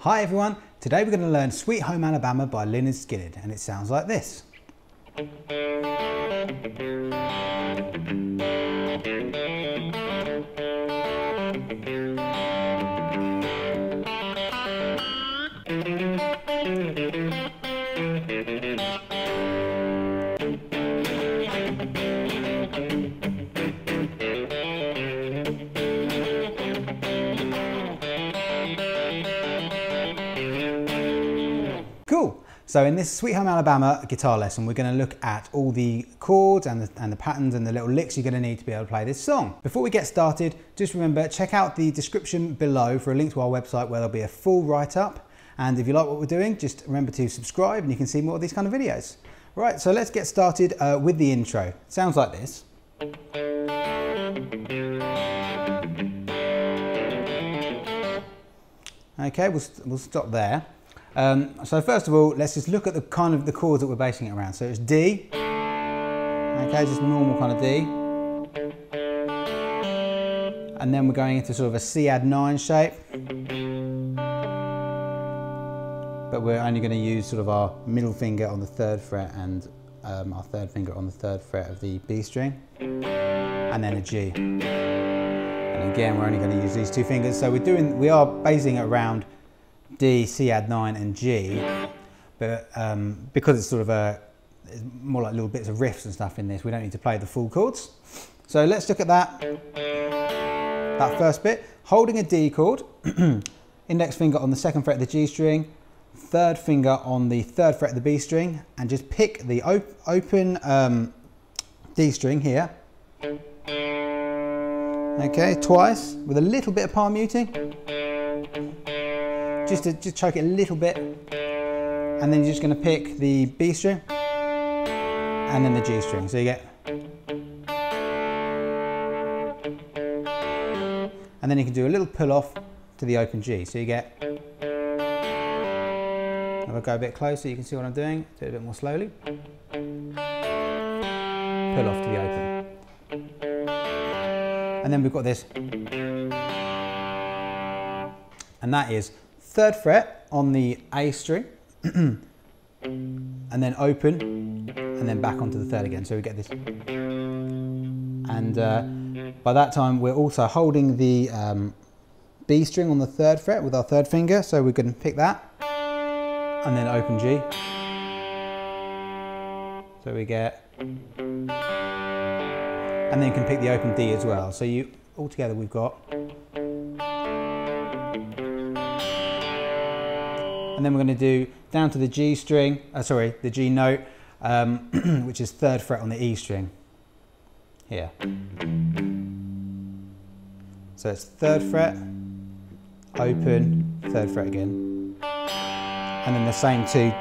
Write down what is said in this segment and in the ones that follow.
Hi everyone, today we're going to learn Sweet Home Alabama by Lynyrd Skynyrd, and it sounds like this. Cool. So in this Sweet Home Alabama guitar lesson, we're going to look at all the chords and the patterns and the little licks you're going to need to be able to play this song. Before we get started, just remember, check out the description below for a link to our website where there'll be a full write-up. And if you like what we're doing, just remember to subscribe and you can see more of these kind of videos. Right, so let's get started with the intro. It sounds like this. Okay, we'll stop there. So first of all, let's just look at the kind of the chords that we're basing it around. So it's D, okay, just normal kind of D. And then we're going into sort of a C add 9 shape. But we're only going to use sort of our middle finger on the 3rd fret and our 3rd finger on the 3rd fret of the B string. And then a G. And again, we're only going to use these two fingers. So we are basing it around D, C add 9 and G, but because it's sort of more like little bits of riffs and stuff in this, we don't need to play the full chords. So let's look at that first bit. Holding a D chord, index finger on the 2nd fret of the G string, 3rd finger on the 3rd fret of the B string, and just pick the open D string here. Okay, twice with a little bit of palm muting. Just to choke it a little bit, and then you're just going to pick the B string and then the G string. So you get, and then you can do a little pull off to the open G. So you get, if I go a bit closer, you can see what I'm doing. Do it a bit more slowly. Pull off to the open, and then we've got this, and that is 3rd fret on the A string, and then open, and then back onto the 3rd again. So we get this. And by that time, we're also holding the B string on the 3rd fret with our 3rd finger. So we're going to pick that, and then open G. So we get, and then you can pick the open D as well. So altogether we've got. And then we're going to do down to the G string, the G note, which is 3rd fret on the E string, here. So it's 3rd fret, open, 3rd fret again. And then the same to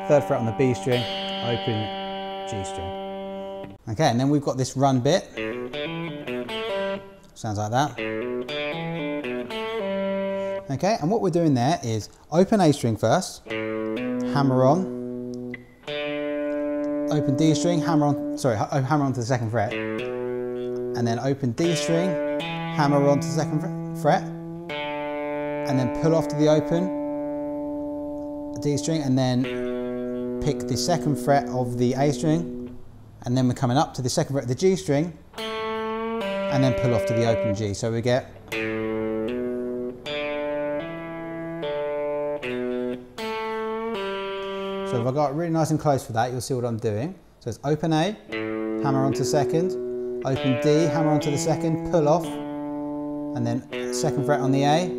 3rd fret on the B string, open, G string. Okay, and then we've got this run bit. Sounds like that. Okay, and what we're doing there is open A string first, hammer on, open D string, hammer on to the 2nd fret, and then open D string, hammer on to the 2nd fret, and then pull off to the open D string, and then pick the 2nd fret of the A string, and then we're coming up to the 2nd fret of the G string, and then pull off to the open G. So we get, so if I got really nice and close for that, you'll see what I'm doing. So it's open A, hammer onto 2nd, open D, hammer onto the 2nd, pull off, and then 2nd fret on the A,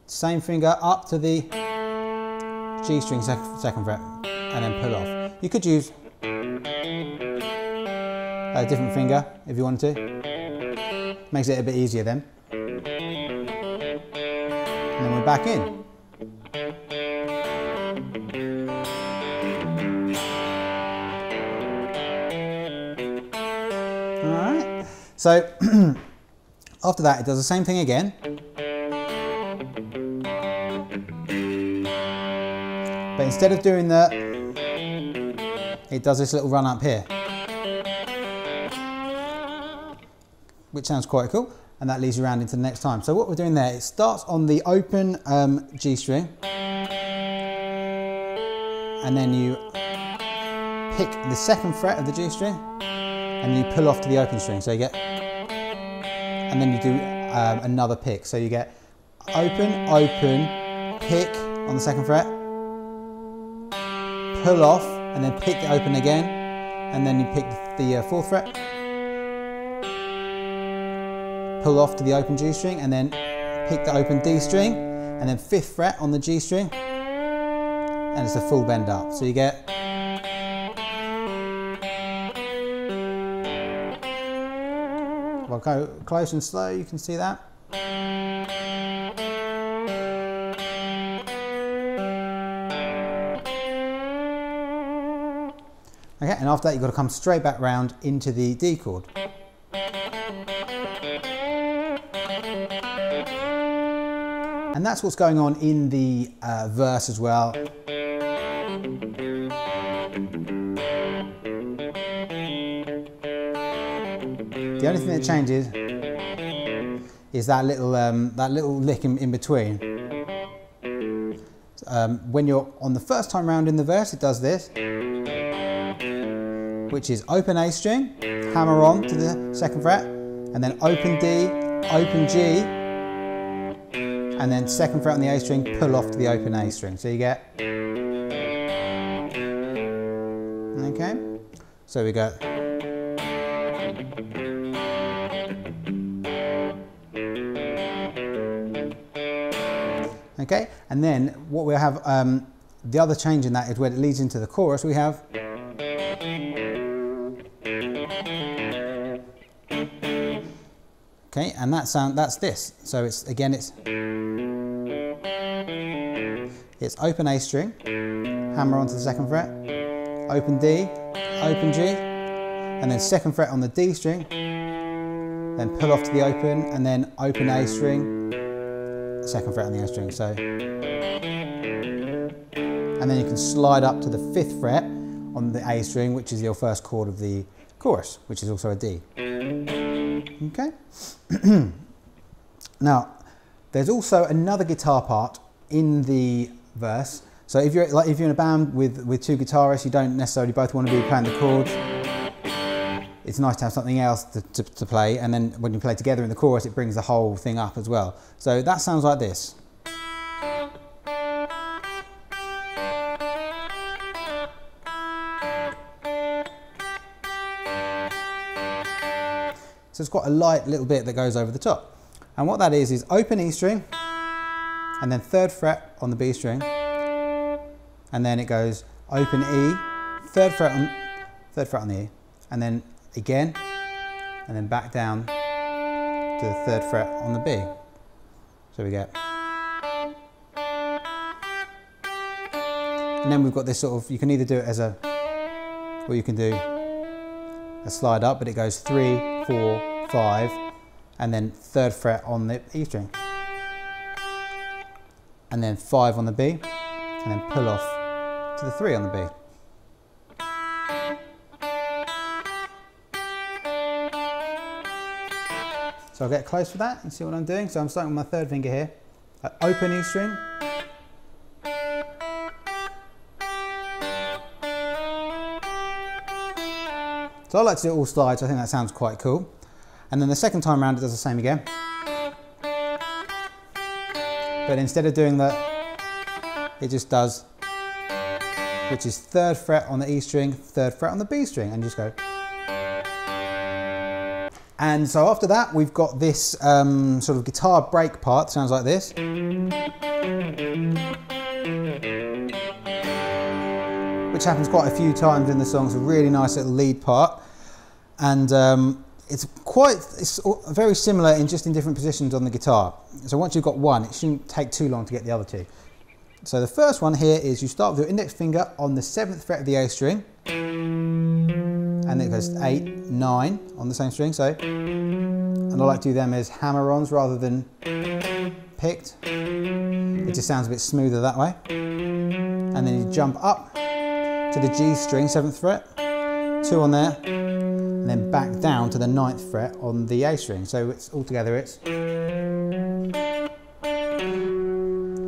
same finger up to the G string 2nd fret, and then pull off. You could use a different finger if you wanted to. Makes it a bit easier then. And then we're back in. Alright, so after that it does the same thing again. But instead of doing that, it does this little run up here, which sounds quite cool. and that leads you around into the next time. So what we're doing there, it starts on the open G string, and then you pick the second fret of the G string, and you pull off to the open string. So you get, and then you do another pick. So you get open, open, pick on the second fret, pull off, and then pick the open again, and then you pick the fourth fret, pull off to the open G string, and then pick the open D string, and then fifth fret on the G string, and it's a full bend up. So you get, if I go close and slow, you can see that. Okay, and after that you've got to come straight back round into the D chord. And that's what's going on in the verse as well. The only thing that changes is that little lick in between. When you're on the first time round in the verse, it does this, which is open A string, hammer on to the second fret, and then open D, open G, and then second fret on the A string, pull off to the open A string. So you get, okay, so we go. Okay, and then what we have, the other change in that is when it leads into the chorus, we have okay, and that sound, that's this. So it's, again, it's open A string, hammer onto the second fret, open D, open G, and then second fret on the D string, then pull off to the open, and then open A string, second fret on the A string. So, and then you can slide up to the fifth fret on the A string, which is your first chord of the chorus, which is also a D. Okay. Now, there's also another guitar part in the verse. So if you're in a band with two guitarists, you don't necessarily both want to be playing the chords. It's nice to have something else to play, and then when you play together in the chorus, it brings the whole thing up as well. So that sounds like this. So it's got a light little bit that goes over the top. And what that is open E string, and then third fret on the B string, and then it goes open E, third fret on the E, and then again, and then back down to the third fret on the B. So we get, and then we've got this sort of, you can either do it as a, or you can do a slide up, but it goes 3, 4, 5, and then third fret on the E string, and then 5 on the B, and then pull off to the 3 on the B. So I'll get close for that and see what I'm doing. So I'm starting with my third finger here, open E string, so I like to do it all slides. I think that sounds quite cool. And then the second time round it does the same again. But instead of doing that, it just does, which is third fret on the E string, third fret on the B string, and just go. And so after that, we've got this sort of guitar break part, sounds like this. Which happens quite a few times in the song. It's a really nice little lead part. And it's very similar in just in different positions on the guitar. So once you've got one, it shouldn't take too long to get the other two. So the first one here is you start with your index finger on the 7th fret of the A string, and then it goes 8, 9 on the same string. So, and I like to do them as hammer-ons rather than picked. It just sounds a bit smoother that way. And then you jump up to the G string, 7th fret, 2 on there, and then back down to the 9th fret on the A string. So it's altogether it's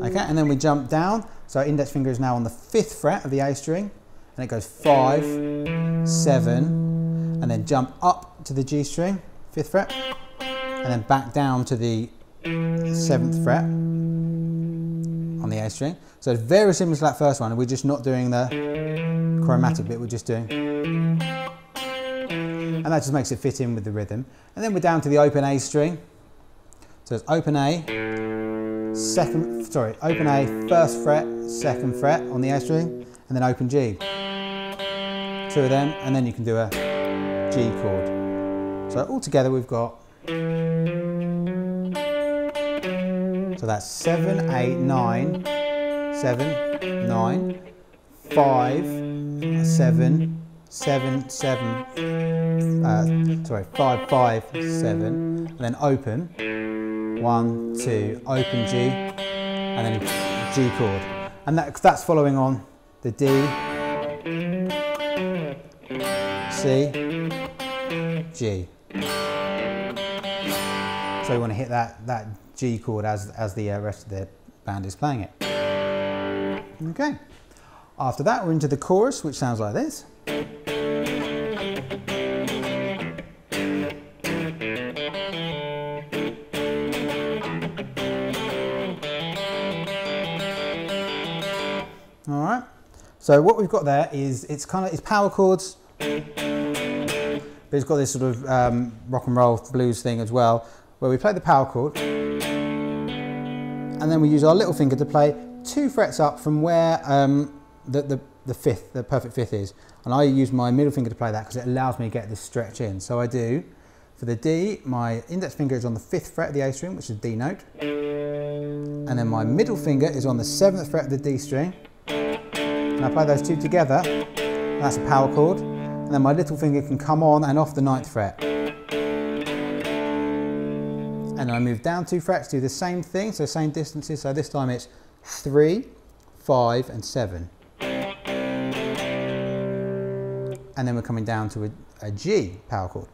okay, and then we jump down. So our index finger is now on the 5th fret of the A string, and it goes 5, 7, and then jump up to the G string, 5th fret, and then back down to the 7th fret on the A string. So it's very similar to that first one, and we're just not doing the chromatic bit, we're just doing, and that just makes it fit in with the rhythm. And then we're down to the open A string. So it's open A, open A, 1st fret, 2nd fret on the A string, and then open G. 2 of them, and then you can do a G chord. So altogether we've got, so that's 7, 8, 9, 7, 9, 5, 7, 7, 7, 5, 5, 7, and then open, 1, 2, open G, and then G chord. And that's following on the D, C, G. So we want to hit that G chord as the rest of the band is playing it. Okay. After that, we're into the chorus, which sounds like this. All right. So what we've got there is it's power chords, but it's got this sort of rock and roll blues thing as well, where we play the power chord, and then we use our little finger to play 2 frets up from where the perfect fifth is, and I use my middle finger to play that because it allows me to get this stretch in. So I do, for the D, my index finger is on the 5th fret of the A string, which is D note, and then my middle finger is on the 7th fret of the D string, and I play those 2 together, and that's a power chord, and then my little finger can come on and off the 9th fret. And I move down 2 frets, do the same thing, so same distances, so this time it's 3, 5 and 7. And then we're coming down to a G power chord.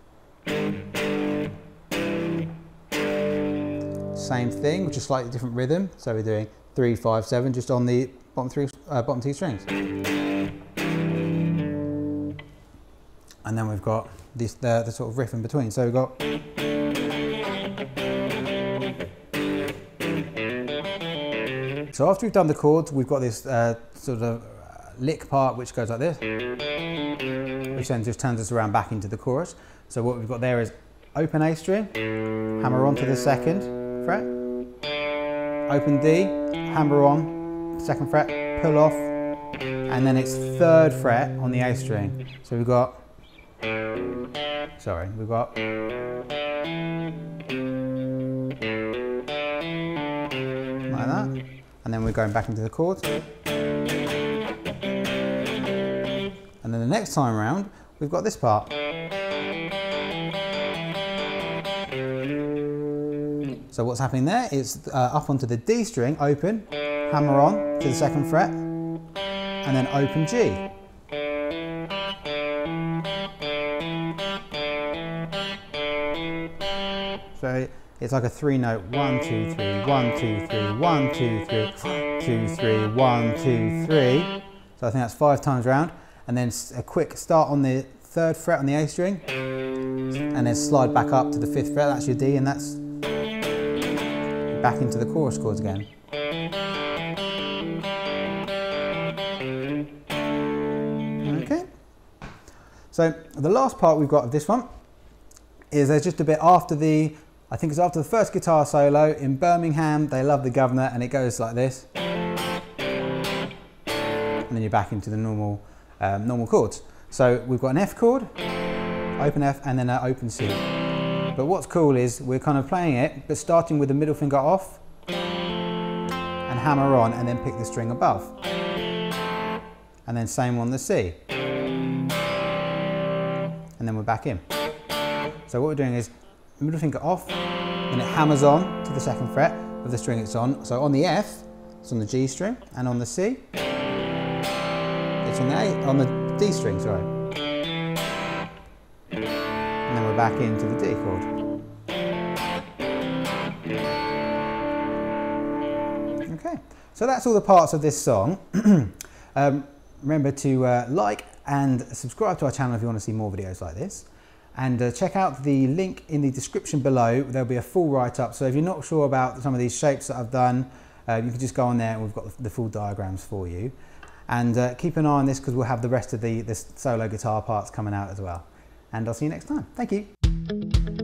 Same thing, which is slightly different rhythm, so we're doing 3, 5, 7 just on the bottom 2 strings. And then we've got this, the sort of riff in between, so we've got, so after we've done the chords, we've got this sort of lick part which goes like this, which then just turns us around back into the chorus. So what we've got there is open A string, hammer on to the 2nd fret, open D, hammer on, 2nd fret, pull off, and then it's 3rd fret on the A string. So we've got, we've got, like that. And then we're going back into the chords. And then the next time around, we've got this part. So what's happening there is up onto the D string, open, hammer on to the 2nd fret, and then open G. So it's like a 3-note 1, 2, 3, 1, 2, 3, 1, 2, 3, 2, 3, 1, 2, 3. So I think that's 5 times round, and then a quick start on the 3rd fret on the A string, and then slide back up to the 5th fret. That's your D, and that's back into the chorus chords again. Okay. So the last part we've got of this one is there's just a bit after the, I think it's after the first guitar solo in Birmingham, They Love the Governor, and it goes like this. And then you're back into the normal chords. So we've got an F chord, open F, and then an open C. But what's cool is we're kind of playing it, but starting with the middle finger off, and hammer on, and then pick the string above. And then same on the C. And then we're back in. So what we're doing is middle finger off, and it hammers on to the 2nd fret of the string it's on. So on the F, it's on the G string, and on the C, it's on the D string, sorry. we're back into the D chord. Okay, so that's all the parts of this song. Remember to like and subscribe to our channel if you want to see more videos like this. And check out the link in the description below. There'll be a full write-up. So if you're not sure about some of these shapes that I've done, you can just go on there and we've got the full diagrams for you. And keep an eye on this because we'll have the rest of the solo guitar parts coming out as well. And I'll see you next time. Thank you.